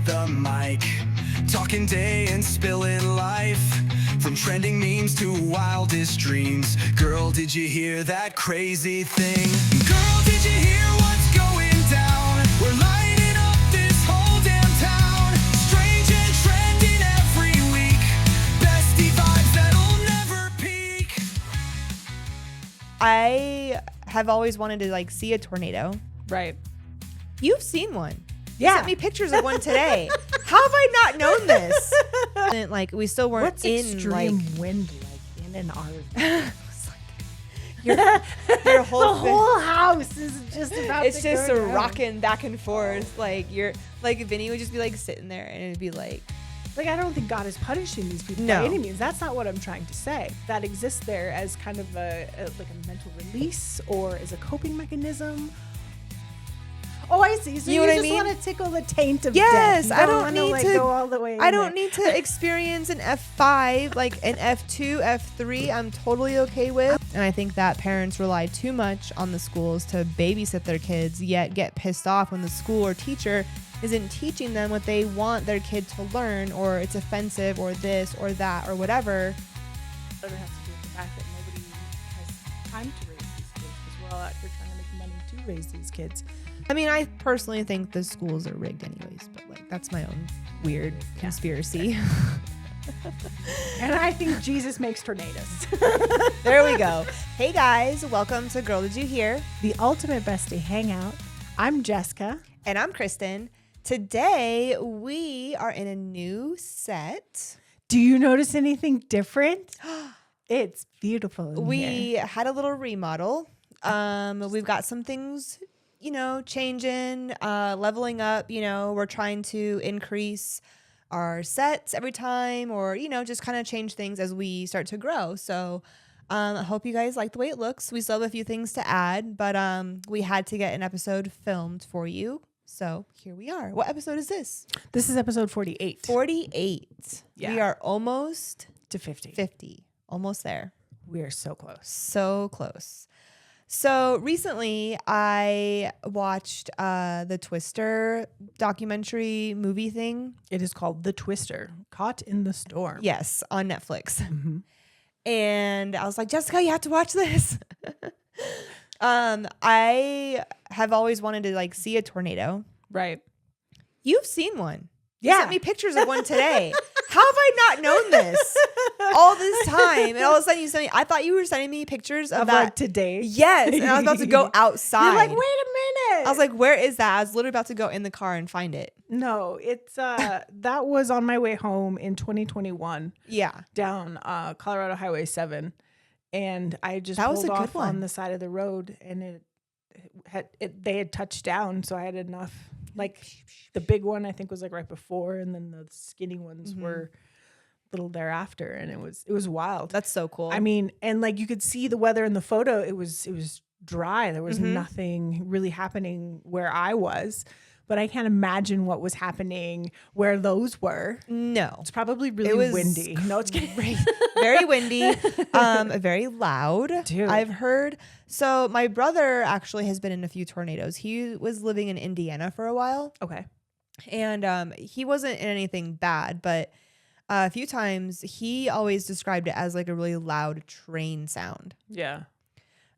the mic, talking day and spilling life, from trending memes to wildest dreams. Girl, did you hear that crazy thing? Girl, did you hear what's going down? We're lighting up this whole damn town. Strange and trending every week. Bestie vibes that'll never peak. I have always wanted to like see a tornado. Right. You've seen one. Yeah. You sent me pictures of one today. How have I not known this? And, like, we still weren't What's in extreme like wind like in an RV? your whole The whole house is just about it's to just go down. rocking back and forth. Like you're like Vinny would just be like sitting there and it'd be like Like, I don't think God is punishing these people No. by any means. That's not what I'm trying to say. That exists there as kind of a mental release or as a coping mechanism. Oh, I see. So You you, know what I just mean? want to tickle the taint of Yes, death. You I don't wanna, need like, to go all the way. I in don't there. need to experience an F5, like an F2, F3. I'm totally okay with. And I think that parents rely too much on the schools to babysit their kids, yet get pissed off when the school or teacher isn't teaching them what they want their kid to learn, or it's offensive, or this or that, or whatever. But it has to do with the fact that nobody has time to raise these kids because we're all out here trying to make money to raise these kids. I mean, I personally think the schools are rigged anyways, but like that's my own weird conspiracy. And I think Jesus makes tornadoes. There we go. Hey guys, welcome to Girl, Did You Hear? The ultimate bestie hangout. I'm Jessica. And I'm Kristen. Today we are in a new set. Do you notice anything different? It's beautiful. In We here. had a little remodel. We've got some things, changing, leveling up. We're trying to increase our sets every time, or just kind of change things as we start to grow. So I hope you guys like the way it looks. We still have a few things to add, but we had to get an episode filmed for you. So here we are. What episode is this? This is episode 48. 48. Yeah. We are almost to 50. 50. Almost there. We are so close. So close. So recently I watched the Twister documentary movie thing. It is called The Twister, Caught in the Storm. Yes, on Netflix. Mm-hmm. And I was like, Jessica, you have to watch this. I have always wanted to like see a tornado. Right. You've seen one. You Yeah. sent me pictures of one today. How have I not known this all this time? And all of a sudden you sent me, I thought you were sending me pictures of that. Like today. Yes. And I was about to go outside. You're like, wait a minute. I was like, where is that? I was literally about to go in the car and find it. no, it's that was on my way home in 2021 Yeah. down Colorado Highway 7. And I just That was pulled a good off one. on the side of the road, and they had touched down, so I had enough. Like the big one I think was like right before, and then the skinny ones were a little thereafter, and it was wild. That's so cool. I mean, and like you could see the weather in the photo. It was dry. There was nothing really happening where I was, but I can't imagine what was happening where those were. no. It's probably really It was windy. No, it's kidding. Very windy, very loud. Dude. I've heard. So my brother actually has been in a few tornadoes. He was living in Indiana for a while, Okay. and he wasn't in anything bad, but a few times he always described it as like a really loud train sound. Yeah.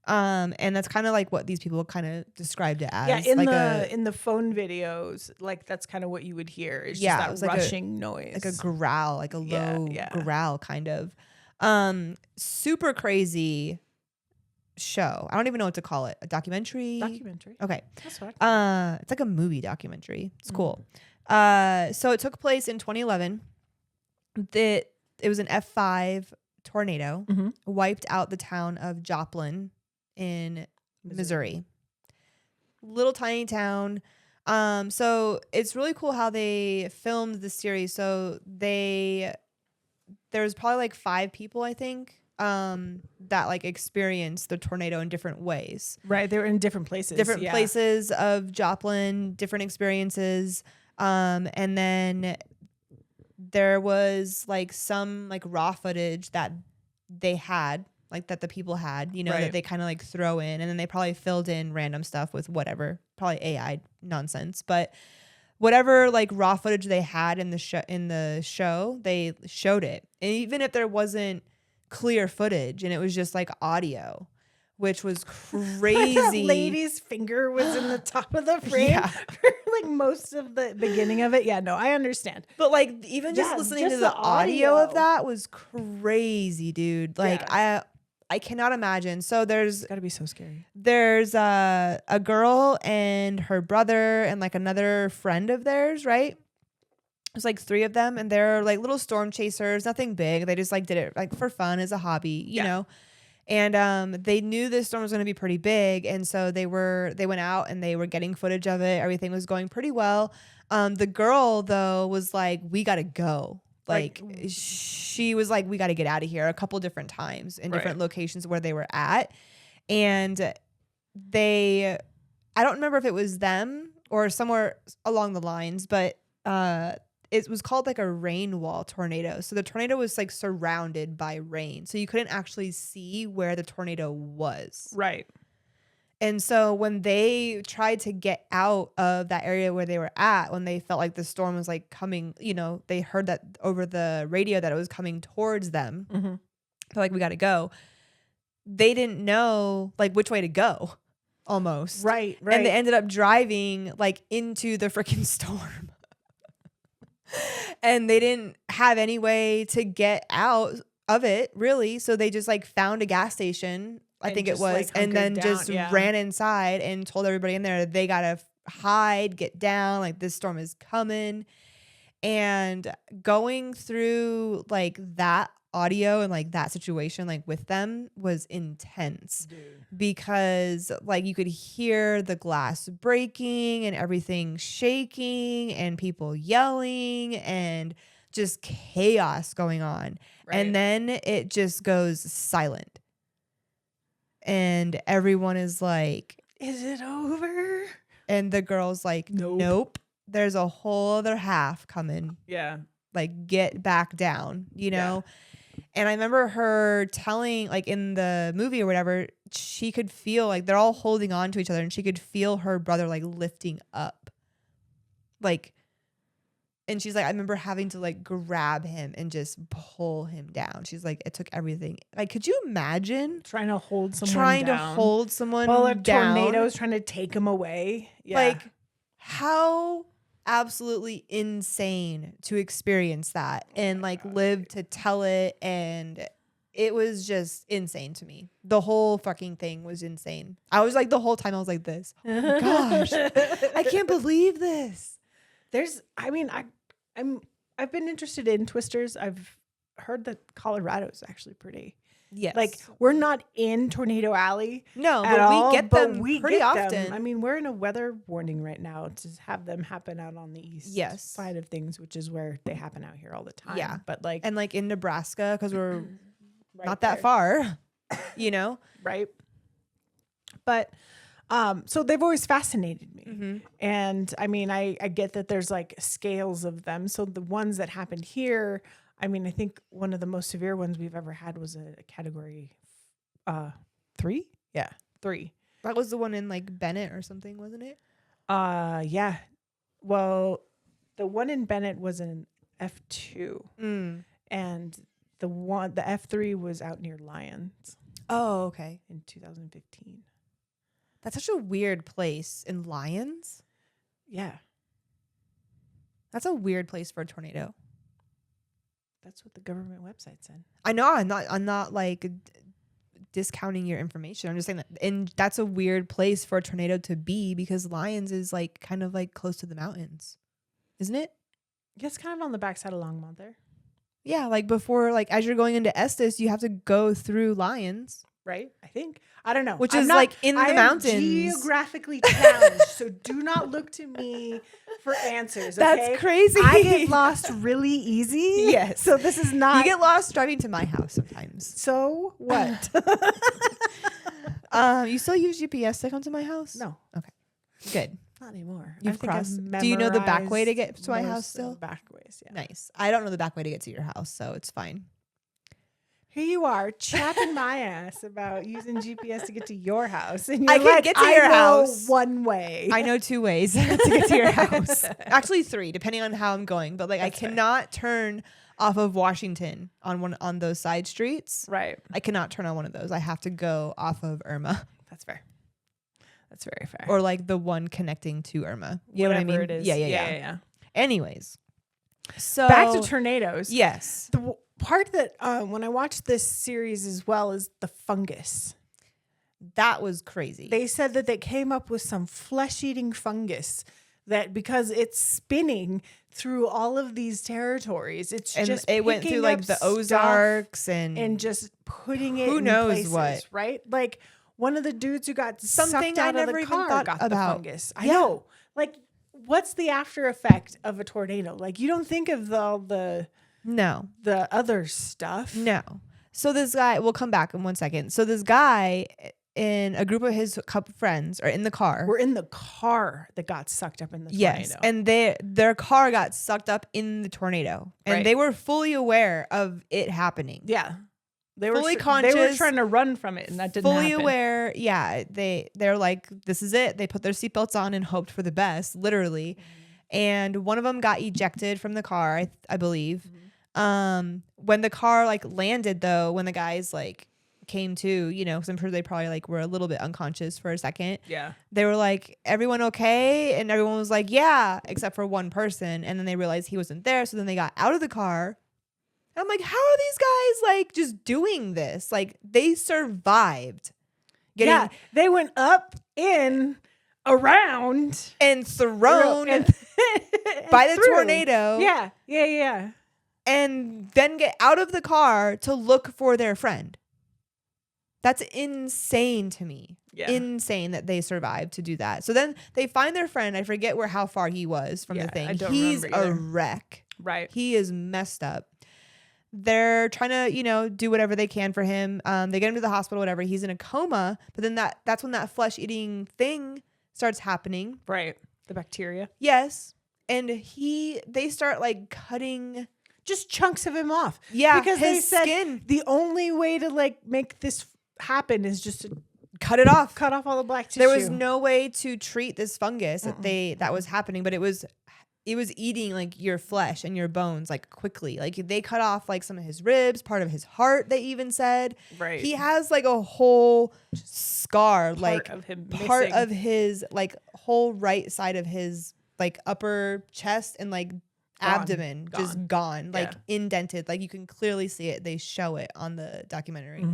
And that's kind of like what these people kind of described it as. Yeah, like in the phone videos, like that's kind of what you would hear. It's Yeah, it just was that like a- rushing noise. like a growl, like a Yeah, low yeah. growl kind of. Super crazy show. I don't even know what to call it. A documentary? documentary. Okay. That's what. It's like a movie documentary. It's cool. So it took place in 2011. It was an F5 tornado, Mhm. wiped out the town of Joplin in Missouri. Little tiny town. So it's really cool how they filmed the series. So there was probably like 5 people, I think, that like experienced the tornado in different ways. Right, they were in different places. Different yeah. places of Joplin, different experiences. And then there was like some like raw footage that they had, like that the people had, Right. that they kind of like throw in, and then they probably filled in random stuff with whatever, probably AI nonsense. But whatever like raw footage they had in the show, they showed it. And even if there wasn't clear footage and it was just like audio, which was crazy. That lady's finger was in the top of the frame for like most of the beginning of it. Yeah, no, I understand. But like even just listening to the audio of that was crazy, dude. Like I cannot imagine. So there's It's gotta be so scary. There's a girl and her brother and like another friend of theirs, right? There's like 3 of them, and they're like little storm chasers, nothing big. They just like did it like for fun as a hobby, you know. And they knew this storm was going to be pretty big, and so they went out and they were getting footage of it. Everything was going pretty well. The girl though was like, "We got to go." Like she was like, "We got to get out of here," a couple different times in different locations where they were at. And I don't remember if it was them or somewhere along the lines, but it was called like a rain wall tornado. So the tornado was like surrounded by rain. So you couldn't actually see where the tornado was. Right. And so when they tried to get out of that area where they were at, when they felt like the storm was like coming, you know, they heard that over the radio that it was coming towards them. Mm-hmm. They're like, we got to go. They didn't know like which way to go almost. Right. And they ended up driving like into the freaking storm. And they didn't have any way to get out of it, really. So they just like found a gas station, I think it was, like, and then down, just ran inside and told everybody in there they gotta hide, get down, like this storm is coming. And going through like that audio and like that situation like with them was intense. Dude. Because like you could hear the glass breaking and everything shaking and people yelling and just chaos going on. Right. And then it just goes silent and everyone is like, is it over? And the girl's like, nope, there's a whole other half coming. Yeah. Like get back down, you know? Yeah. And I remember her telling, like in the movie or whatever, she could feel like they're all holding on to each other and she could feel her brother like lifting up. Like, and she's like, I remember having to like grab him and just pull him down. She's like, it took everything. Like, could you imagine trying to hold someone while a tornado's trying to take him away? Yeah. Like, how absolutely insane to experience that and like live to tell it. And it was just insane to me. The whole fucking thing was insane. I was like, the whole time I was like this, oh my gosh, I can't believe this. I've been interested in twisters. I've heard that Colorado's actually pretty. Yes. Like we're not in Tornado Alley. No, but we get them pretty often. I mean, we're in a weather warning right now to have them happen out on the east side of things, which is where they happen out here all the time. Yeah. But like, and like in Nebraska, because we're not that far, you know? Right. But so they've always fascinated me. Mm-hmm. And I mean, I get that there's like scales of them. So the ones that happened here, I mean, I think one of the most severe ones we've ever had was a category 3. Yeah, 3. That was the one in like Bennett or something, wasn't it? Yeah. Well, the one in Bennett was an F2. And the F3 was out near Lyons. Oh, okay. In 2015. That's such a weird place. In Lyons? Yeah. That's a weird place for a tornado. That's what the government website said. I know. I'm not like discounting your information. I'm just saying that, and that's a weird place for a tornado to be because Lyons is like kind of like close to the mountains, isn't it? Yeah, it's kind of on the backside of Longmont there. Yeah, like before, like as you're going into Estes, you have to go through Lyons. Right? I think. I don't know. Which is like in the mountains. Geographically challenged, so do not look to me for answers. Okay? That's crazy. I get lost really easy. Yes. So this is not. You get lost driving to my house sometimes. So what? You still use GPS to come to my house? No. Okay. Good. Not anymore. You've crossed. Do you know the back way to get to my house still? Back ways, yeah. Nice. I don't know the back way to get to your house, so it's fine. Here you are chapping my ass about using GPS to get to your house. And you're I can like, get to your I know house one way. I know 2 ways to get to your house. Actually 3, depending on how I'm going. But like, That's I fair. cannot turn off of Washington on those side streets. Right. I cannot turn on one of those. I have to go off of Irma That's fair. That's very fair. or like the one connecting to Irma. You know what I mean? It is. Yeah. Anyways, so Back to tornadoes. yes, The part that when I watched this series as well is the fungus. that was crazy. They said that they came up with some flesh-eating fungus that because it's spinning through all of these territories, it's and just it went through like the Ozarks and just putting it who in knows places, what. right? Like one of the dudes who got Something sucked I out never of the even car thought got about. the fungus. I Yeah. know. Like, what's the after effect of a tornado? Like, you don't think of the no. other stuff. No. So this guy, we'll come back in 1 second. So this guy in a group of his couple friends are in the car. We're in the car that got sucked up in the tornado. Yes. And their car got sucked up in the tornado. And Right. they were fully aware of it happening. Yeah. They Fully They were conscious, trying to run from it, and that didn't fully happen. aware. Yeah. They're like, this is it. They put their seatbelts on and hoped for the best, literally. And one of them got ejected from the car, I believe. When the car like landed though, when the guys like came to, you know, because I'm sure they probably like were a little bit unconscious for a second. Yeah. They were like, everyone okay? And everyone was like, yeah, except for one person. And then they realized he wasn't there. So then they got out of the car. And I'm like, how are these guys like just doing this? Like they survived getting They went up, in, around, and thrown and by the through. tornado. Yeah. And then get out of the car to look for their friend. That's insane to me. Yeah. Insane that they survived to do that. So then they find their friend. I forget how far he was from the thing. I don't He's remember a either. wreck. Right. He is messed up. They're trying to, you know, do whatever they can for him. They get him to the hospital, whatever. He's in a coma. But then that's when that flesh-eating thing starts happening. Right. The bacteria. Yes. And they start like cutting Just chunks of him off. Yeah, Because his they said skin. the only way to like make this happen is just to cut it off. cut off all the black tissue. There was no way to treat this fungus that was happening, but it was eating like your flesh and your bones like quickly. Like they cut off like some of his ribs, part of his heart. They even said Right. he has like a whole scar, like of him part missing. of his like whole right side of his like upper chest and like abdomen just gone, like indented. Like you can clearly see it. They show it on the documentary.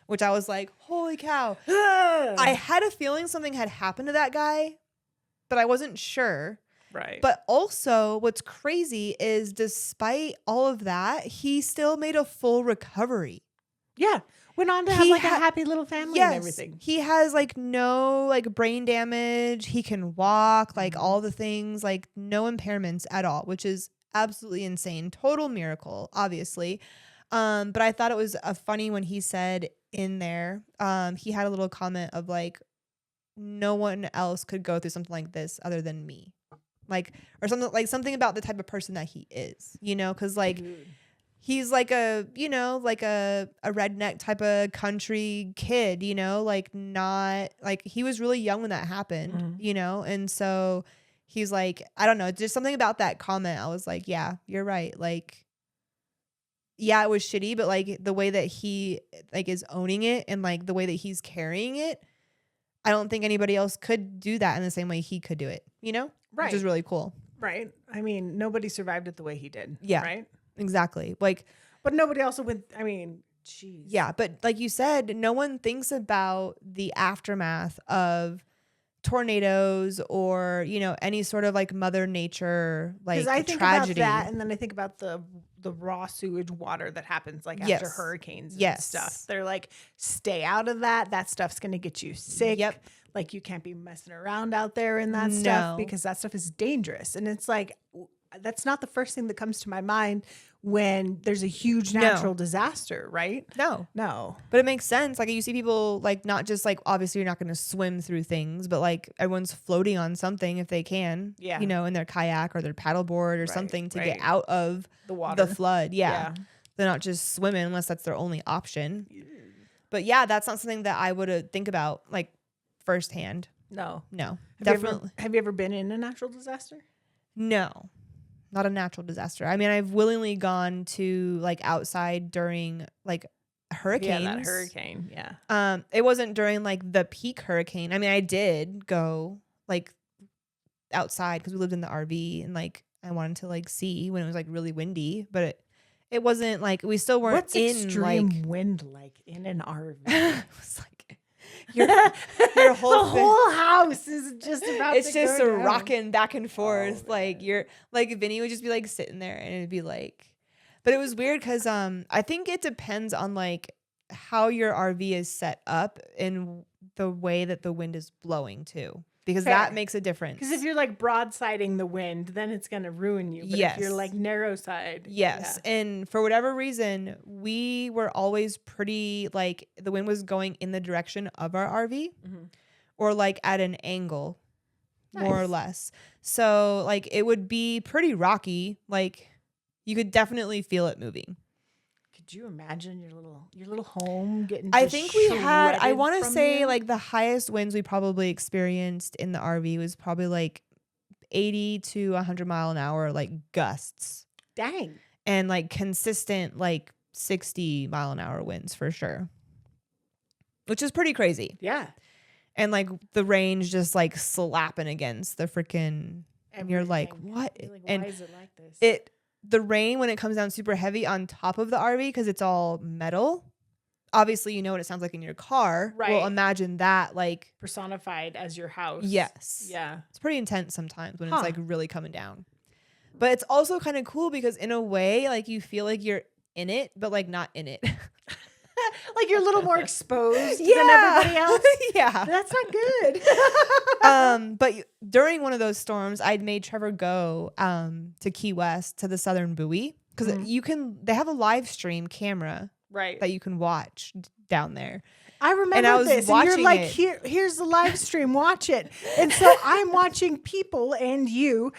Which I was like, holy cow. I had a feeling something had happened to that guy, but I wasn't sure. Right. But also, what's crazy is despite all of that, he still made a full recovery. yeah. Went on to have like a happy little family and everything. He has like no like brain damage. He can walk, like all the things, like no impairments at all, which is absolutely insane. Total miracle, obviously. But I thought it was funny when he said in there, he had a little comment of like, no one else could go through something like this other than me. Like, or something about the type of person that he is, you know, because like he's like a, you know, like a redneck type of country kid, you know, like not like he was really young when that happened, you know, and so he's like, I don't know, just something about that comment. I was like, yeah, you're right. Like, yeah, it was shitty, but like the way that he like is owning it and like the way that he's carrying it, I don't think anybody else could do that in the same way he could do it, you know? Right. Which is really cool. Right. I mean, nobody survived it the way he did. Yeah. Right. Exactly. Like, But nobody also went, I mean, jeez. yeah, but like you said, no one thinks about the aftermath of tornadoes or, you know, any sort of like Mother Nature like I think tragedy. about that, and then I think about the raw sewage water that happens like after Yes. hurricanes and Yes. stuff. They're like, stay out of that. That stuff's gonna get you sick. Yep. Like you can't be messing around out there in that No. stuff because that stuff is dangerous. And it's like that's not the first thing that comes to my mind when there's a huge natural disaster, right? No. No. But it makes sense. Like you see people like not just like obviously you're not going to swim through things, but like everyone's floating on something if they can, Yeah. you know, in their kayak or their paddleboard or something to get right. out of The water. the flood. Yeah. They're not just swimming unless that's their only option. But yeah, that's not something that I would think about like firsthand. No. Definitely. Have you ever been in a natural disaster? No, not a natural disaster. I mean, I've willingly gone to like outside during like hurricanes. Yeah, that hurricane. Yeah. It wasn't during like the peak hurricane. I mean, I did go like outside because we lived in the RV and like I wanted to like see when it was like really windy, but it wasn't like we still weren't What's in extreme like wind like in an RV? it was like your whole the whole house is just about it's to just go a down. rocking back and forth. Oh, like you're like Vinny would just be like sitting there and it'd be like, but it was weird because I think it depends on like how your RV is set up and the way that the wind is blowing too, because Fair. that makes a difference. Because if you're like broadsiding the wind, then it's gonna ruin you. But Yes. if you're like narrow side, Yes. yeah. And for whatever reason, we were always pretty like the wind was going in the direction of our RV or like at an angle, more or Nice. less. So like it would be pretty rocky. Like you could definitely feel it moving. Could you imagine your little home getting? I just think we had, I shredded want to from say you? like the highest winds we probably experienced in the RV was probably like 80 to 100 mile an hour, like gusts. Dang. And like consistent like 60 mile an hour winds for sure, which is pretty crazy. Yeah. And like the range just like slapping against the freaking, and you're like, Everything. what? You're like, And why is it like this? the rain when it comes down super heavy on top of the RV because it's all metal. Obviously, you know what it sounds like in your car. Right. Well, imagine that like Personified as your house. yes. Yeah. It's pretty intense sometimes when Huh. it's like really coming down. But it's also kind of cool because in a way, like you feel like you're in it, but like not in it. Like you're a little more exposed than Yeah. everybody else. Yeah. That's not good. But during one of those storms, I'd made Trevor go to Key West to the Southern Buoy because they have a live stream camera Right. that you can watch down there. I remember I was this. And watching you're like, it. here's the live stream, watch it. And so I'm watching people and you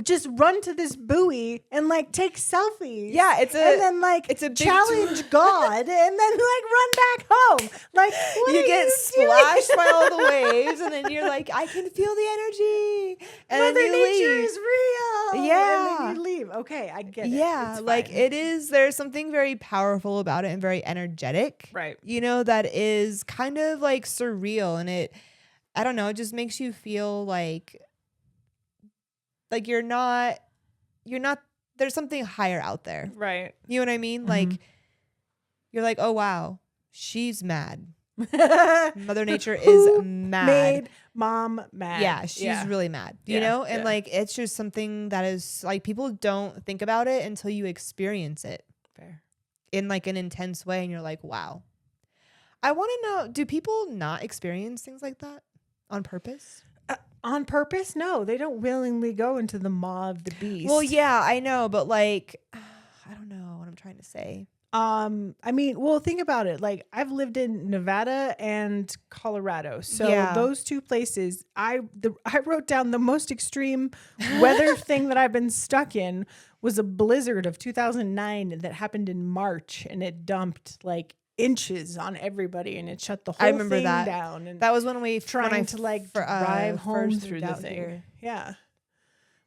just run to this buoy and like take selfies. Yeah, and then like it's a big challenge God and then like run back home. Like what you are get you splashed doing? by all the waves, and then you're like, I can feel the energy, and Mother then you Nature leave. is real. Yeah. And then you leave. Okay, I get it. Yeah, It's like fine. it is. There's something very powerful about it and very energetic. Right. You know, that is kind of like surreal, and I don't know, it just makes you feel like you're not. There's something higher out there. Right. You know what I mean? Like you're like, oh wow, she's mad. Mother Nature is Who mad. Made mom mad. Yeah, she's really mad, you Yeah, know? And yeah. like, it's just something that is like, people don't think about it until you experience it Fair. in like an intense way. And you're like, wow. I want to know, do people not experience things like that on purpose? On purpose? No, they don't willingly go into the maw of the beast. Well, yeah, I know. But like, I don't know what I'm trying to say. I mean, well, think about it. Like I've lived in Nevada and Colorado. So Yeah. those two places, I wrote down the most extreme weather thing that I've been stuck in was a blizzard of 2009 that happened in March, and it dumped like inches on everybody, and it shut the whole I remember thing that. down. And That was when we trying to like drive home first through moved the out thing. here. Yeah.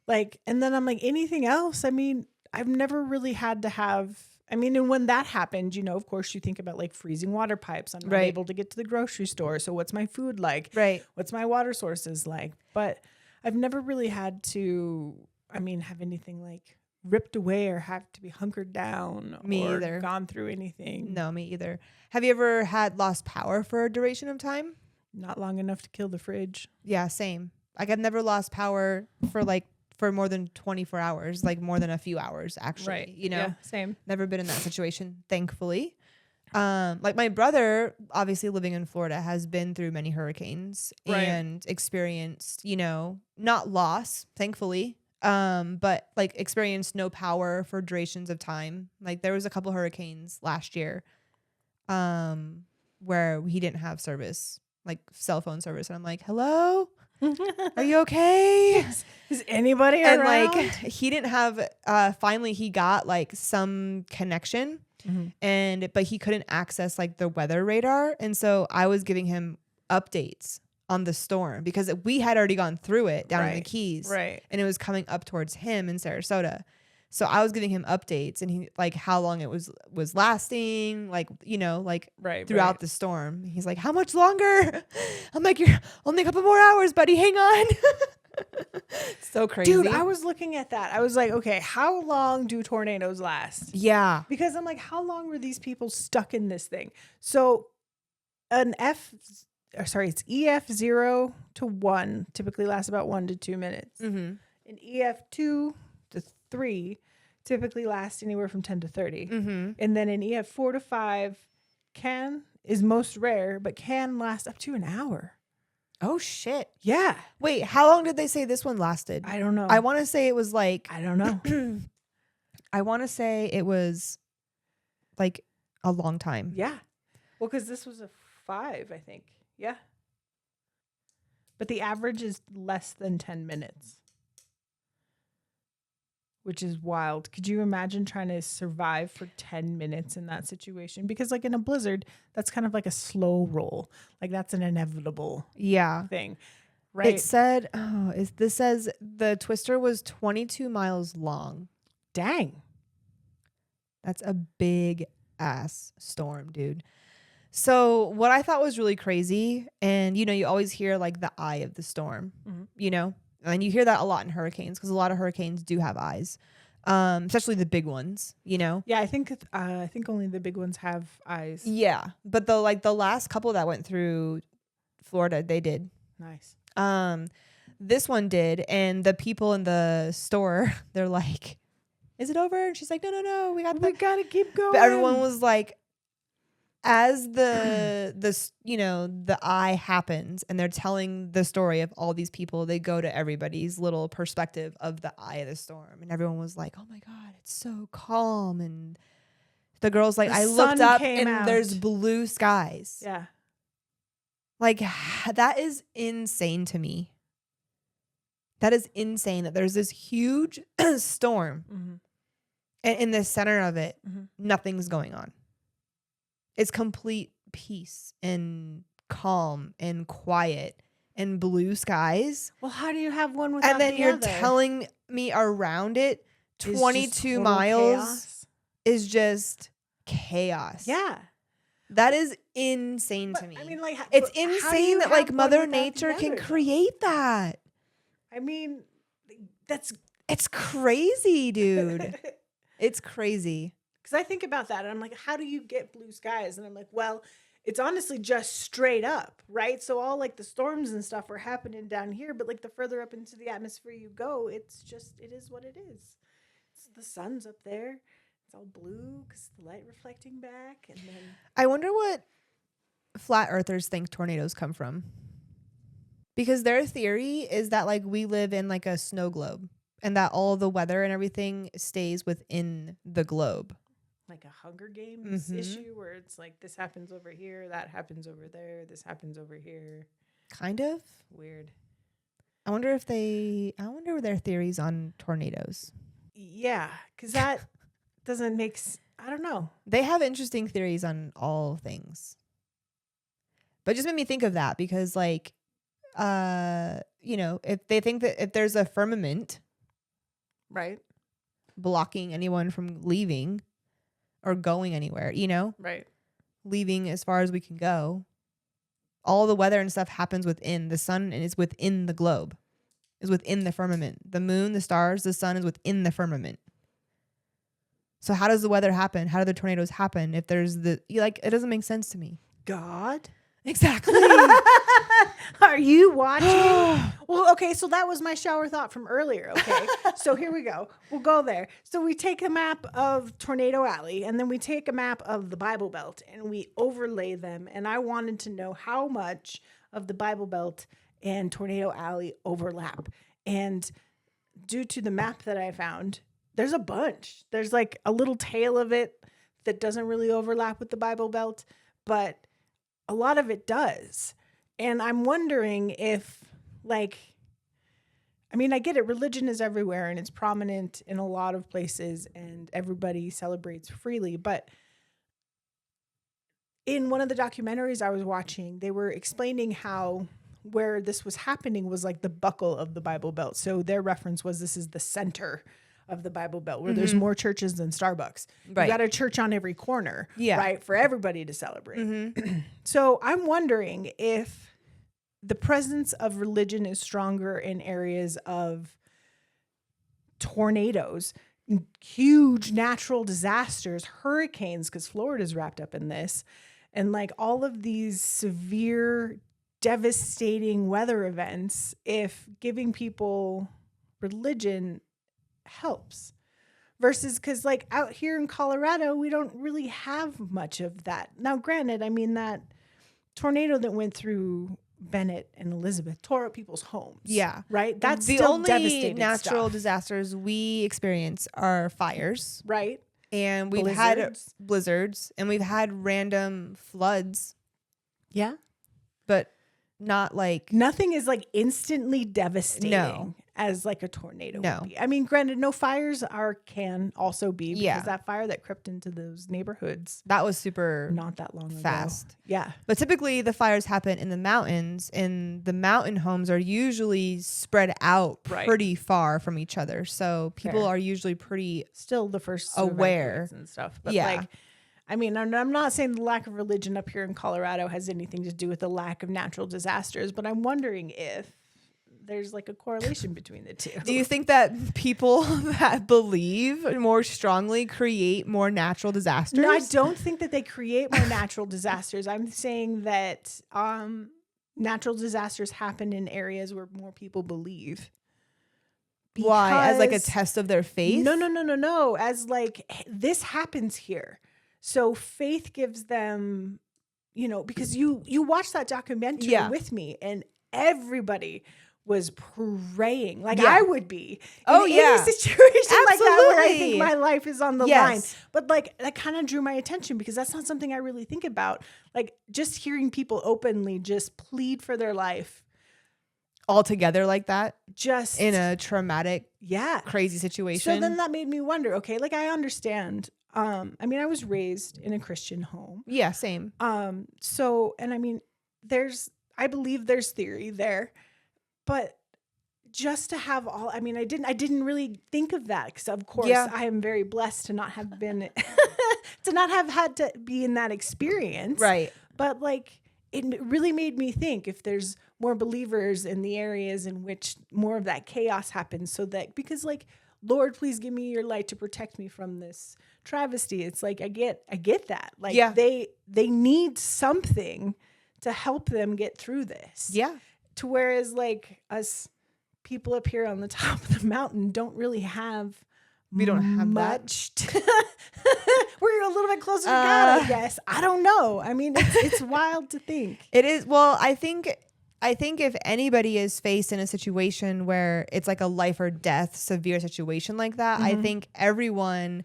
Like, and then I'm like, anything else? I mean, I've never really had to have, I mean, and when that happened, you know, of course you think about like freezing water pipes. I'm not Right. able to get to the grocery store. So what's my food like? Right. What's my water sources like? But I've never really had to, I mean, have anything like ripped away or have to be hunkered down Me or either. gone through anything. No, me either. Have you ever had lost power for a duration of time? Not long enough to kill the fridge. Yeah, same. Like I've never lost power for more than 24 hours, like more than a few hours actually, you know. Yeah, same. Never been in that situation, thankfully. Like my brother, obviously living in Florida, has been through many hurricanes Right. and experienced, you know, not loss, thankfully, but like experienced no power for durations of time. Like there was a couple hurricanes last year, where he didn't have service, like cell phone service, and I'm like, hello. Are you okay? Is anybody And around? like he didn't have finally he got like some connection but he couldn't access like the weather radar, and so I was giving him updates on the storm because we had already gone through it down in the Keys, Right. and it was coming up towards him in Sarasota. So I was giving him updates, and he like how long it was lasting, like throughout the storm. He's like, how much longer? I'm like, you're only a couple more hours, buddy. Hang on. So crazy, Dude, I was looking at that. I was like, okay, how long do tornadoes last? Yeah. Because I'm like, how long were these people stuck in this thing? So it's EF 0 to 1 typically lasts about 1 to 2 minutes. Mm-hmm. And EF 2 to 3 typically lasts anywhere from 10 to 30. Mm-hmm. And then in EF 4 to 5 is most rare, but can last up to an hour. Oh shit. Yeah. Wait, how long did they say this one lasted? I don't know. I want to say it was like I don't know. I want to say it was like a long time. Yeah. Well, because this was a 5, I think. Yeah. But the average is less than 10 minutes, which is wild. Could you imagine trying to survive for 10 minutes in that situation? Because like in a blizzard, that's kind of like a slow roll. Like that's an inevitable thing. Right. It said, this says the twister was 22 miles long. Dang. That's a big ass storm, dude. So what I thought was really crazy, and you always hear like the eye of the storm, and you hear that a lot in hurricanes because a lot of hurricanes do have eyes, especially the big ones, Yeah, I think only the big ones have eyes. Yeah, but the last couple that went through Florida, they did. Nice. This one did, and the people in the store, they're like, "Is it over?" And she's like, "No, we gotta keep going." But everyone was like, as the eye happens and they're telling the story of all these people, they go to everybody's little perspective of the eye of the storm, and everyone was like, "Oh my God, it's so calm." And the girl's like, "I looked up and there's blue skies." Yeah. Like that is insane to me. That is insane that there's this huge storm and in the center of it, nothing's going on. It's complete peace and calm and quiet and blue skies. Well, how do you have one without and then the you're other? telling me around it 22 total miles chaos? is just chaos. Yeah. That is insane to me. I mean, like, it's how do you insane that have like one Mother without the Nature can other? create that. I mean, It's crazy, dude. It's crazy. Because I think about that and I'm like, how do you get blue skies? And I'm like, well, it's honestly just straight up, right? So all like the storms and stuff are happening down here, but like the further up into the atmosphere you go, it is what it is. The sun's up there. It's all blue because the light reflecting back. And then I wonder what flat earthers think tornadoes come from. Because their theory is that like we live in like a snow globe and that all the weather and everything stays within the globe. Like a Hunger Games issue where it's like this happens over here, that happens over there, this happens over here. Kind of. Weird. I wonder what their theories on tornadoes. Yeah, because that doesn't make I don't know. They have interesting theories on all things. But it just made me think of that because like, if they think that if there's a firmament Right. blocking anyone from leaving or going anywhere, Right. leaving as far as we can go, all the weather and stuff happens within the sun and is within the globe, is within the firmament. The moon, the stars, the sun is within the firmament. So how does the weather happen? How do the tornadoes happen if there's it doesn't make sense to me. God. Exactly. Are you watching? Well, okay, so that was my shower thought from earlier, okay? So here we go. We'll go there. So we take a map of Tornado Alley, and then we take a map of the Bible Belt, and we overlay them. And I wanted to know how much of the Bible Belt and Tornado Alley overlap. And due to the map that I found, there's a bunch. There's like a little tail of it that doesn't really overlap with the Bible Belt, but a lot of it does. And I'm wondering if like, I mean, I get it. Religion is everywhere and it's prominent in a lot of places and everybody celebrates freely. But in one of the documentaries I was watching, they were explaining how where this was happening was like the buckle of the Bible Belt. So their reference was this is the center of the Bible Belt where there's more churches than Starbucks. Right. You got a church on every corner, Yeah. right? For everybody to celebrate. So I'm wondering if the presence of religion is stronger in areas of tornadoes, huge natural disasters, hurricanes, because Florida's wrapped up in this, and like all of these severe, devastating weather events, if giving people religion helps. Versus because like out here in Colorado, we don't really have much of that. Now, granted, I mean that tornado that went through Bennett and Elizabeth tore up people's homes. Yeah. Right? That's the still only devastating natural stuff. disasters we experience are fires. Right? And we've had blizzards and we've had random floods, Yeah. but not like Nothing is like instantly devastating No. as like a tornado No. would be. I mean, granted, no fires can also be because Yeah. that fire that crept into those neighborhoods that was super not that long fast. ago. Yeah. But typically the fires happen in the mountains and the mountain homes are usually spread out Right. pretty far from each other. So people Fair. are usually pretty Still the first to Aware. evacuate and stuff. But Yeah. like, I mean, I'm not saying the lack of religion up here in Colorado has anything to do with the lack of natural disasters, but I'm wondering if there's like a correlation between the two. Do you think that people that believe more strongly create more natural disasters? No, I don't think that they create more natural disasters. I'm saying that natural disasters happen in areas where more people believe. Why? As like a Because- test of their faith? No. As like this happens here. So faith gives them, because you watch that documentary Yeah. with me and everybody was praying like Yeah. I would be Oh, in yeah. any situation like that where I Absolutely. think my life is on the Yes. line. But like that kind of drew my attention because that's not something I really think about. Like just hearing people openly just plead for their life, All together like that just in a traumatic, yeah. crazy situation. So then that made me wonder, okay, like I understand. I mean, I was raised in a Christian home. yeah, same. So, and I mean, I believe there's theory there, but just to have I didn't really think of that because of course Yeah. I am very blessed to not have been, to not have had to be in that experience. Right. But like, it really made me think if there's more believers in the areas in which more of that chaos happens so that, because like, Lord, please give me your light to protect me from this travesty. It's like, I get that. Like Yeah. they need something to help them get through this. Yeah. To whereas like us people up here on the top of the mountain don't really have We don't have much. We're a little bit closer to God, I guess. I don't know. I mean, it's wild to think. It is. Well, I think if anybody is faced in a situation where it's like a life or death severe situation like that, I think everyone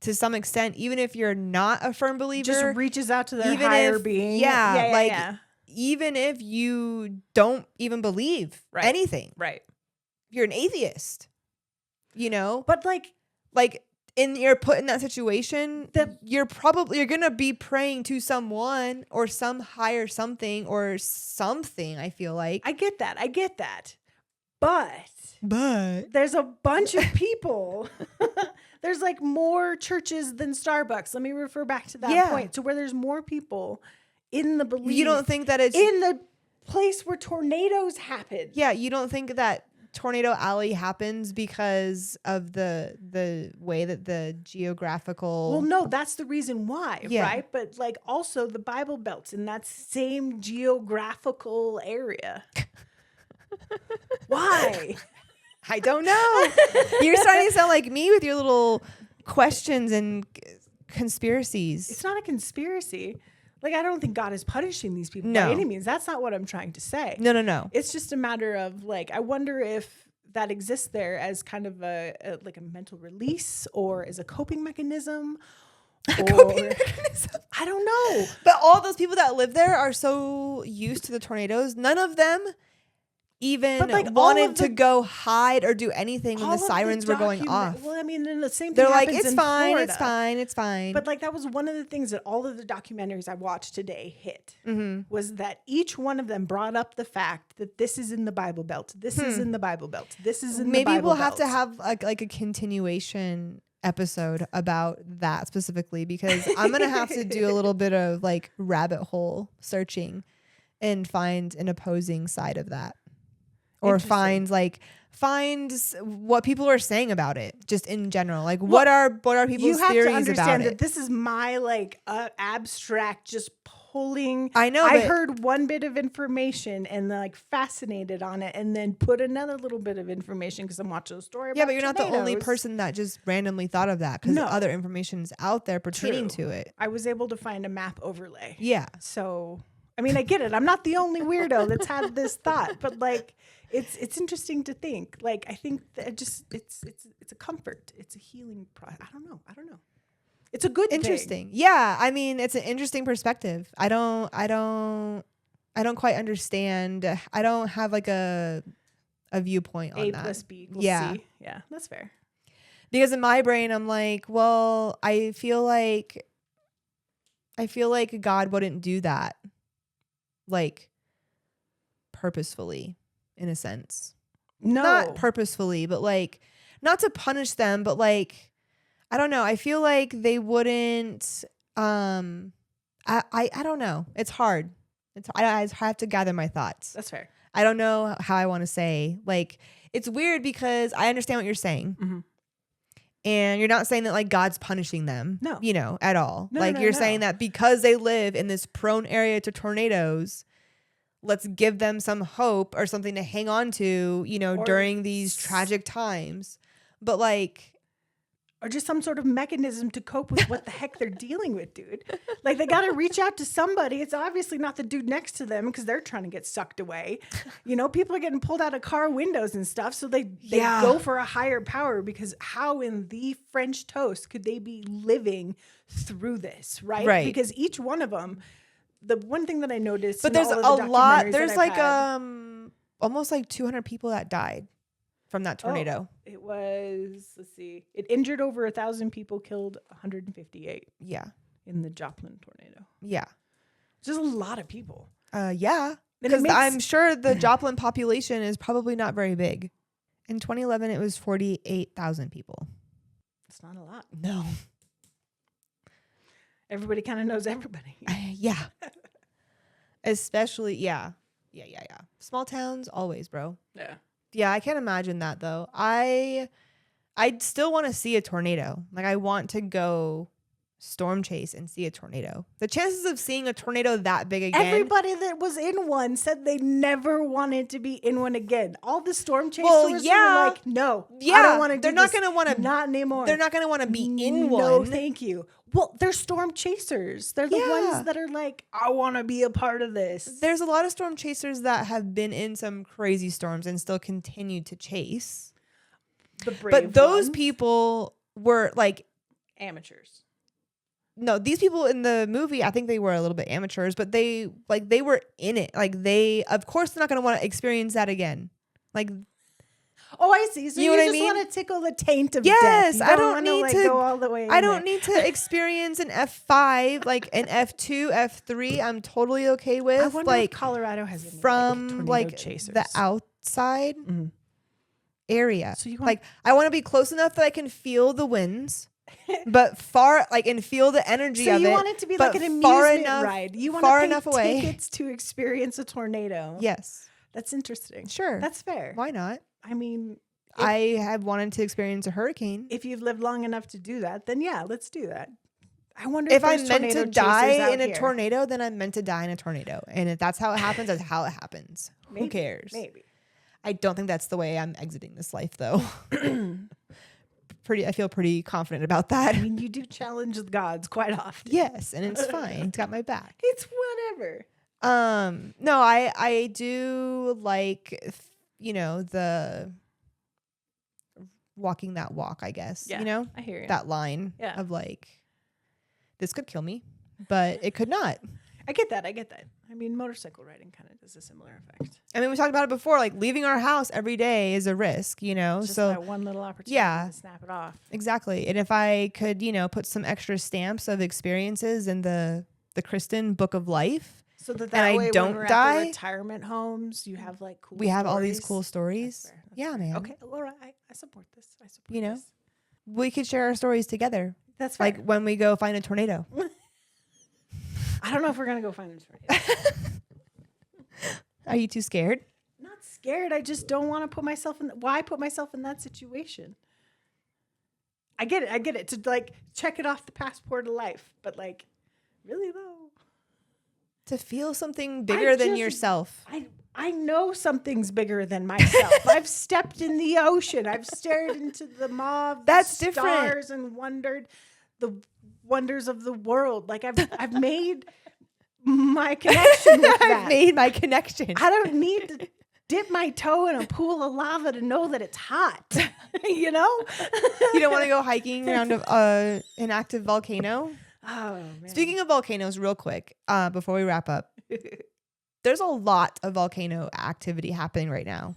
to some extent, even if you're not a firm believer, Just reaches out to their even higher if- being. yeah, like- yeah. even if you don't even believe Right. anything, Right. you're an atheist, But like, you're put in that situation, The- you're gonna be praying to someone or some higher something or something. I feel like, I get that. But but there's a bunch of people. There's like more churches than Starbucks. Let me refer back to that Yeah. point. To where there's more people in the belief. you don't think that it's in the place where tornadoes happen. yeah, you don't think that Tornado Alley happens because of the way that the geographical. Well, no, that's the reason why, Yeah. right? But like also the Bible Belt's in that same geographical area. Why? I don't know. You're starting to sound like me with your little questions and conspiracies. It's not a conspiracy. Like, I don't think God is punishing these people No. by any means. That's not what I'm trying to say. No. It's just a matter of like, I wonder if that exists there as kind of a mental release or as a coping mechanism. Or, I don't know. But all those people that live there are so used to the tornadoes. None of them even But, like, all wanted of to the- go hide or do anything when All the of sirens were going off. Well, I mean, then the same thing They're like, happens it's in fine, Florida. it's fine, it's fine. But like that was one of the things that all of the documentaries I watched today hit was that each one of them brought up the fact that this is in the Bible Belt. This is in the Bible Belt. This is in the Maybe Bible we'll have to Belt. have like a continuation episode about that specifically, because I'm gonna have to do a little bit of like rabbit hole searching and find an opposing side of that, or find what people are saying about it just in general. Like what are people's You have theories to understand about that it? this is my like abstract just pulling. I know, I but- heard one bit of information and like fascinated on it, and then put another little bit of information because I'm watching a story. Yeah, about but you're not the only tornadoes. person that just randomly thought of that, because No. other information is out there pertaining True. to it. I was able to find a map overlay. Yeah. So, I mean, I get it. I'm not the only weirdo that's had this thought, but like, it's interesting to think. Like, I think that it's a comfort. It's a healing process. I don't know. It's a good thing. Interesting. Yeah, I mean, it's an interesting perspective. I don't quite understand. I don't have like a viewpoint on A that. plus B equals Yeah. C. Yeah, that's fair. Because in my brain, I'm like, well, I feel like God wouldn't do that, like, purposefully, in a sense. No. Not purposefully, but like, not to punish them, but like, I don't know. I feel like they wouldn't. I don't know. It's hard. I have to gather my thoughts. That's fair. I don't know how I want to say. Like, it's weird because I understand what you're saying. Mhm. And you're not saying that like God's punishing them. No. You know, at all. No, like no, you're no. saying that because they live in this prone area to tornadoes, let's give them some hope or something to hang on to, you know, Or during these tragic times. But like, Or just some sort of mechanism to cope with what the heck they're dealing with, dude. Like, they got to reach out to somebody. It's obviously not the dude next to them because they're trying to get sucked away. You know, people are getting pulled out of car windows and stuff. So they Yeah. go for a higher power, because how in the French toast could they be living through this, right? Right. Because each one of them, the one thing that I noticed, but in there's all of a the lot. documentaries There's that like I've had- almost like 200 people that died from that tornado. Oh, it was, let's see, it injured over 1,000 people, killed 158 Yeah. in the Joplin tornado. Yeah. Just a lot of people. Yeah. And it Because makes- I'm sure the Joplin population is probably not very big. In 2011, it was 48,000 people. It's not a lot. No. Everybody kind of knows everybody. Yeah. Especially, yeah. Yeah. Small towns, always, bro. Yeah. Yeah, I can't imagine that, though. I'd still want to see a tornado. Like, I want to go storm chase and see a tornado. The chances of seeing a tornado that big again. Everybody that was in one said they never wanted to be in one again. All the storm chasers Well, yeah. were like, no, I Yeah, don't want to do they're not this. gonna wanna- Not anymore. They're not going to want to be in No, one. thank you. Well, they're storm chasers. They're the Yeah. ones that are like, I want to be a part of this. There's a lot of storm chasers that have been in some crazy storms and still continue to chase. The brave But those ones. people were like, Amateurs. no, these people in the movie, I think they were a little bit amateurs, but they were in it. Like, they, of course, they're not going to want to experience that again. Like, Oh, I see. So You you, know what I just mean? want to tickle the taint of Yes, death. You I don't wanna, need like, to go all the way in I don't there. need to experience an F5, like an F2, F3. I'm totally okay with. I wonder like, if Colorado has any, from tornado like chasers. the outside Mhm. area. So you want- like, I want to be close enough that I can feel the winds, but far, like, and feel the energy So of you it. want it to be but like an far amusement enough- ride. You want far to pay enough away. tickets to experience a tornado. Yes, That's interesting. sure. That's fair. Why not? I mean, I have wanted to experience a hurricane. if you've lived long enough to do that, then yeah, let's do that. I wonder If there's I'm meant to tornado die chasers out in a here. tornado, then I'm meant to die in a tornado. And if that's how it happens, that's how it happens. Who Maybe, cares? Maybe. I don't think that's the way I'm exiting this life, though. I feel pretty confident about that. I mean, you do challenge the gods quite often. Yes, and it's fine. It's got my back. It's whatever. No, I do like, you know, the walking that walk, I guess. Yeah, You know, I hear you. that line Yeah. of like, this could kill me, but it could not. I get that. I mean, motorcycle riding kind of does a similar effect. I mean, we talked about it before. Like leaving our house every day is a risk, you know. Just so that one little opportunity to snap it off. Exactly. And if I could, you know, put some extra stamps of experiences in the Kristen book of life, so that and way I don't when we're die, at the retirement homes, you have like cool. We have stories. all these cool stories. That's yeah, fair. man. Okay, Laura, I support this. I support. You know, this. we could share our stories together. That's fair. Like when we go find a tornado. I don't know if we're gonna go find a tornado. Are you too scared? Not scared. I just don't want to put myself in. Why put myself in that situation? I get it. To like check it off the passport of life, but like, really though. To feel something bigger than yourself. I know something's bigger than myself. I've stepped in the ocean. I've stared into the maw of the stars and wondered the wonders of the world. Like I've made my connection with that. I've made my connection. I don't need to dip my toe in a pool of lava to know that it's hot. You know? You don't want to go hiking around an active volcano? Oh, man. Speaking of volcanoes, real quick, before we wrap up, there's a lot of volcano activity happening right now.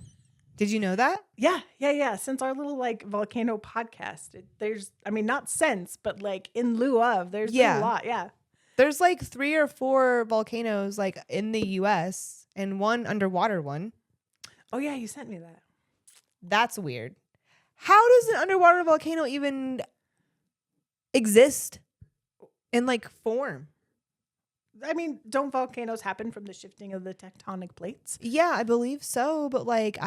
Did you know that? Yeah. Since our little like volcano podcast, there's, I mean, not since, but like in lieu of, there's been a lot. Yeah. There's like 3 or 4 volcanoes like in the US and one underwater one. Oh yeah, you sent me that. That's weird. How does an underwater volcano even exist in like form? I mean, don't volcanoes happen from the shifting of the tectonic plates? Yeah, I believe so. But like,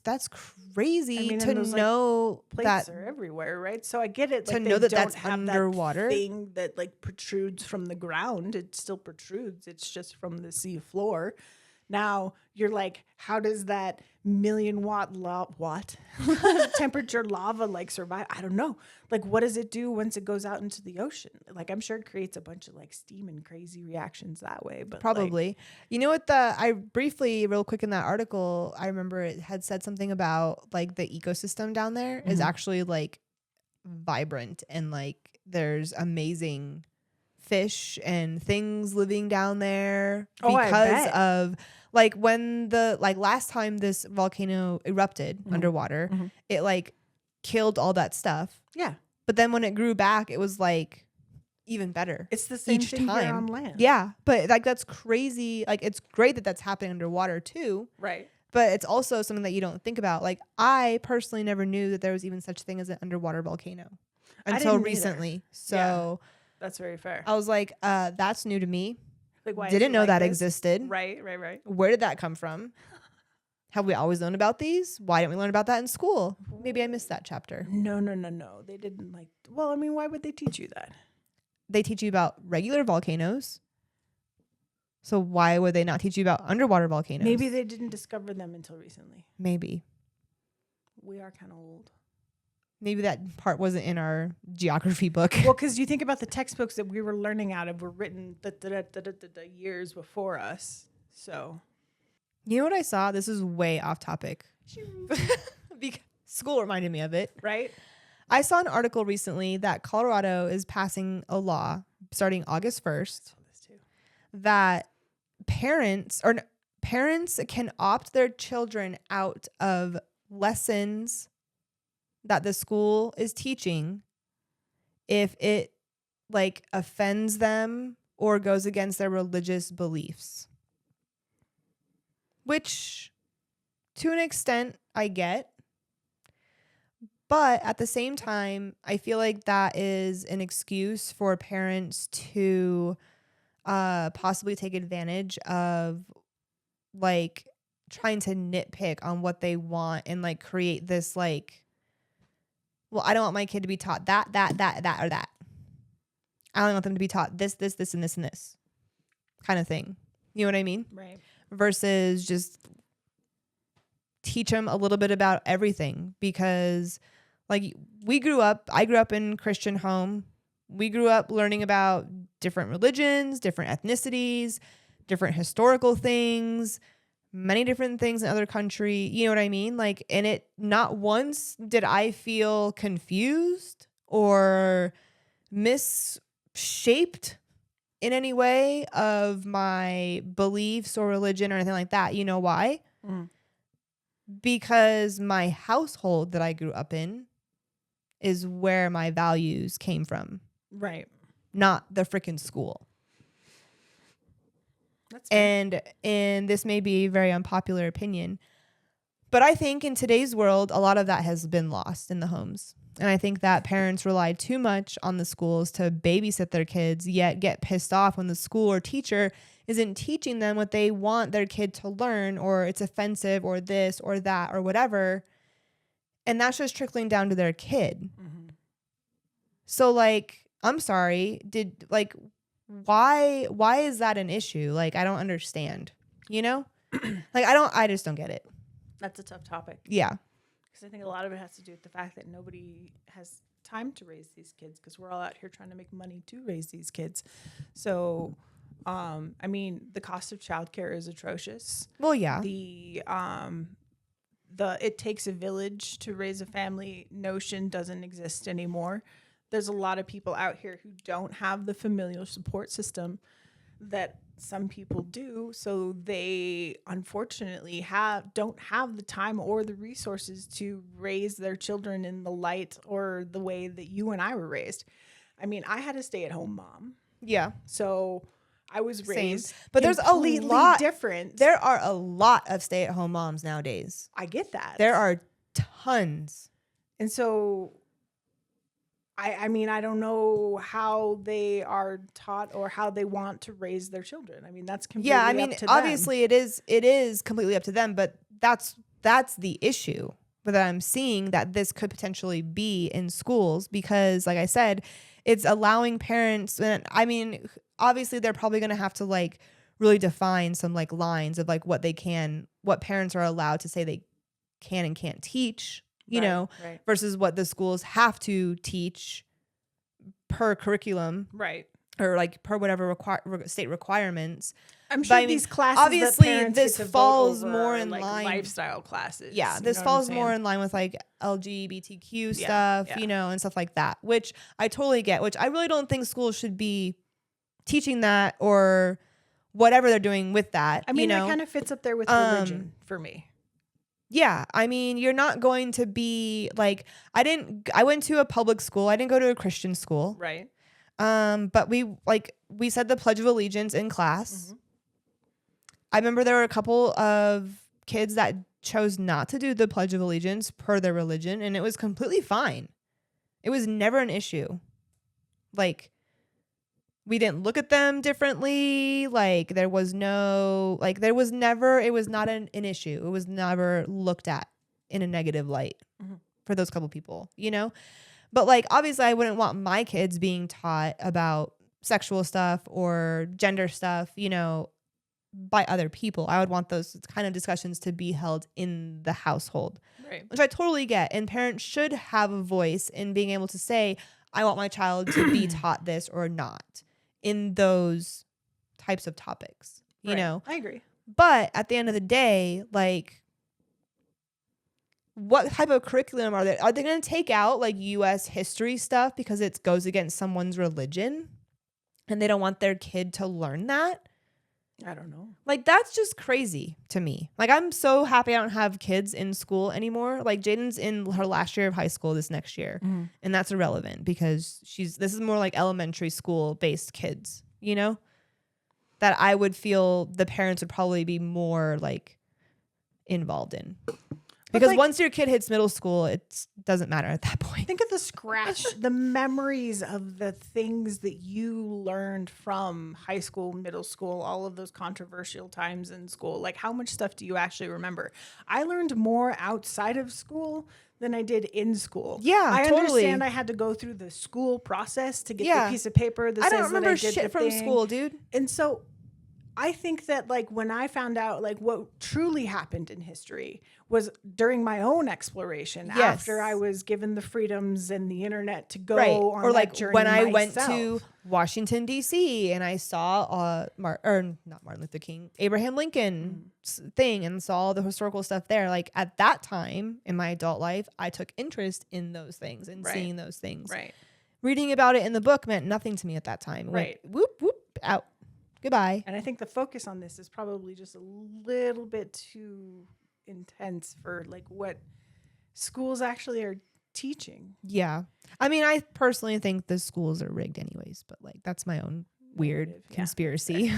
that's crazy to know plates that are everywhere, right? So I get it. To like, know they that don't that's have underwater. that thing that like protrudes from the ground. It still protrudes. It's just from the sea floor. Now you're like, how does that million watt temperature lava like survive? I don't know. Like, what does it do once it goes out into the ocean? Like, I'm sure it creates a bunch of like steam and crazy reactions that way. But probably, like, you know what? I briefly, real quick in that article, I remember it had said something about like the ecosystem down there is actually like vibrant and like there's amazing fish and things living down there because of like when the like last time this volcano erupted underwater, it like killed all that stuff. Yeah. But then when it grew back, it was like even better. It's the same each thing time. here on land. Yeah. But like that's crazy. Like it's great that that's happening underwater too. Right. But it's also something that you don't think about. Like I personally never knew that there was even such thing as an underwater volcano until recently. Either. So yeah, that's very fair. I was like, that's new to me. Like, why didn't know like that this? existed. Right. Where did that come from? Have we always known about these? Why didn't we learn about that in school? Maybe I missed that chapter. No. They didn't like. Well, I mean, why would they teach you that? They teach you about regular volcanoes. So why would they not teach you about underwater volcanoes? Maybe they didn't discover them until recently. Maybe. We are kind of old. Maybe that part wasn't in our geography book. Well, because you think about the textbooks that we were learning out of were written the years before us. So, you know what I saw? This is way off topic. Because school reminded me of it. Right? I saw an article recently that Colorado is passing a law starting August 1st that parents can opt their children out of lessons that the school is teaching if it like offends them or goes against their religious beliefs. Which to an extent I get. But at the same time, I feel like that is an excuse for parents to possibly take advantage of like trying to nitpick on what they want and like create this like, well, I don't want my kid to be taught that, or that. I only want them to be taught this, and this kind of thing. You know what I mean? Right. Versus just teach them a little bit about everything, because like I grew up in Christian home. We grew up learning about different religions, different ethnicities, different historical things, many different things in other country. You know what I mean? Like, and it not once did I feel confused or misshaped in any way of my beliefs or religion or anything like that. You know why? Mm. Because my household that I grew up in is where my values came from, Right. not the freaking school. That's fair. And this may be a very unpopular opinion, but I think in today's world, a lot of that has been lost in the homes. And I think that parents rely too much on the schools to babysit their kids, yet get pissed off when the school or teacher isn't teaching them what they want their kid to learn, or it's offensive or this or that or whatever. And that's just trickling down to their kid. Mm-hmm. So like, I'm sorry, why is that an issue? Like, I don't understand, you know? Like, I just don't get it. That's a tough topic. Yeah. Because I think a lot of it has to do with the fact that nobody has time to raise these kids, because we're all out here trying to make money to raise these kids. So, I mean, the cost of childcare is atrocious. Well, yeah. The it takes a village to raise a family notion doesn't exist anymore. There's a lot of people out here who don't have the familial support system that some people do, so they unfortunately don't have the time or the resources to raise their children in the light or the way that you and I were raised. I mean, I had a stay-at-home mom, Yeah. so I was raised, but there's a completely lot different. There are a lot of stay-at-home moms nowadays. I get that. There are tons. And so I mean, I don't know how they are taught or how they want to raise their children. I mean, that's completely Yeah, I mean, up to obviously it is completely up to them, but that's the issue that I'm seeing, that this could potentially be in schools, because like I said, it's allowing parents, and I mean, obviously they're probably going to have to like really define some like lines of like what parents are allowed to say they can and can't teach, you know, right. versus what the schools have to teach per curriculum, Right. or like per whatever state requirements. I'm sure But I mean, these classes, obviously, that parents this get to vote falls over more are, in like, line. lifestyle classes. Yeah, you this know what I'm falls saying? more in line with like LGBTQ Yeah, stuff, yeah. you know, and stuff like that, which I totally get, which I really don't think schools should be teaching that or whatever they're doing with that. I mean, you know? that kind of fits up there with religion for me. Yeah, I mean, you're not going to be like, I went to a public school. I didn't go to a Christian school. Right. But we said the Pledge of Allegiance in class. Mm-hmm. I remember there were a couple of kids that chose not to do the Pledge of Allegiance per their religion, and it was completely fine. It was never an issue. Like, we didn't look at them differently. Like, it was not an issue. It was never looked at in a negative light for those couple people, you know? But like, obviously I wouldn't want my kids being taught about sexual stuff or gender stuff, you know, by other people. I would want those kind of discussions to be held in the household, Right. which I totally get. And parents should have a voice in being able to say, I want my child to be taught this or not in those types of topics, you Right. know? I agree. But at the end of the day, like, what type of curriculum are they? Are they going to take out like U.S. history stuff because it goes against someone's religion and they don't want their kid to learn that? I don't know. Like, that's just crazy to me. Like, I'm so happy I don't have kids in school anymore. Like, Jaden's in her last year of high school this next year. Mm-hmm. And that's irrelevant because this is more like elementary school based kids, you know, that I would feel the parents would probably be more like involved in. Because like, once your kid hits middle school, it doesn't matter at that point. Think of the memories of the things that you learned from high school, middle school, all of those controversial times in school. Like, how much stuff do you actually remember? I learned more outside of school than I did in school. Yeah, I totally. understand I had to go through the school process to get the piece of paper that I says don't remember that I did shit the from thing. school, dude. And so I think that, like, when I found out, like, what truly happened in history was during my own exploration, Yes. after I was given the freedoms and the internet to go Right. on Or that like journey when I myself. went to Washington, D.C. and I saw not Martin Luther King, Abraham Lincoln thing, and saw the historical stuff there. Like, at that time in my adult life, I took interest in those things and Right. seeing those things. Right. Reading about it in the book meant nothing to me at that time. It went Right. whoop, whoop. Out. Goodbye. And I think the focus on this is probably just a little bit too intense for like what schools actually are teaching. Yeah. I mean, I personally think the schools are rigged anyways, but like that's my own weird Negative, yeah. conspiracy.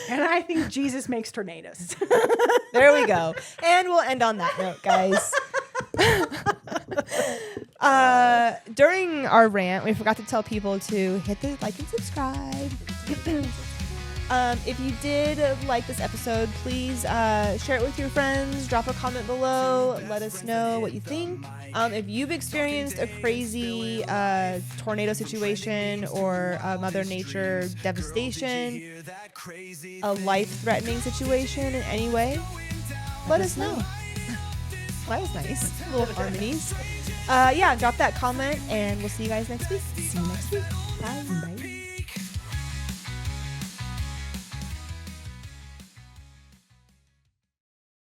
And I think Jesus makes tornadoes. There we go. And we'll end on that note, guys. During our rant, we forgot to tell people to hit the like and subscribe. If you did like this episode, please share it with your friends. Drop a comment below. Let us know what you think. If you've experienced a crazy tornado situation or Mother Nature devastation, a life-threatening situation in any way, let us know. That was nice. Little harmonies. Yeah, drop that comment, and we'll see you guys next week. See you next week. Bye. Bye.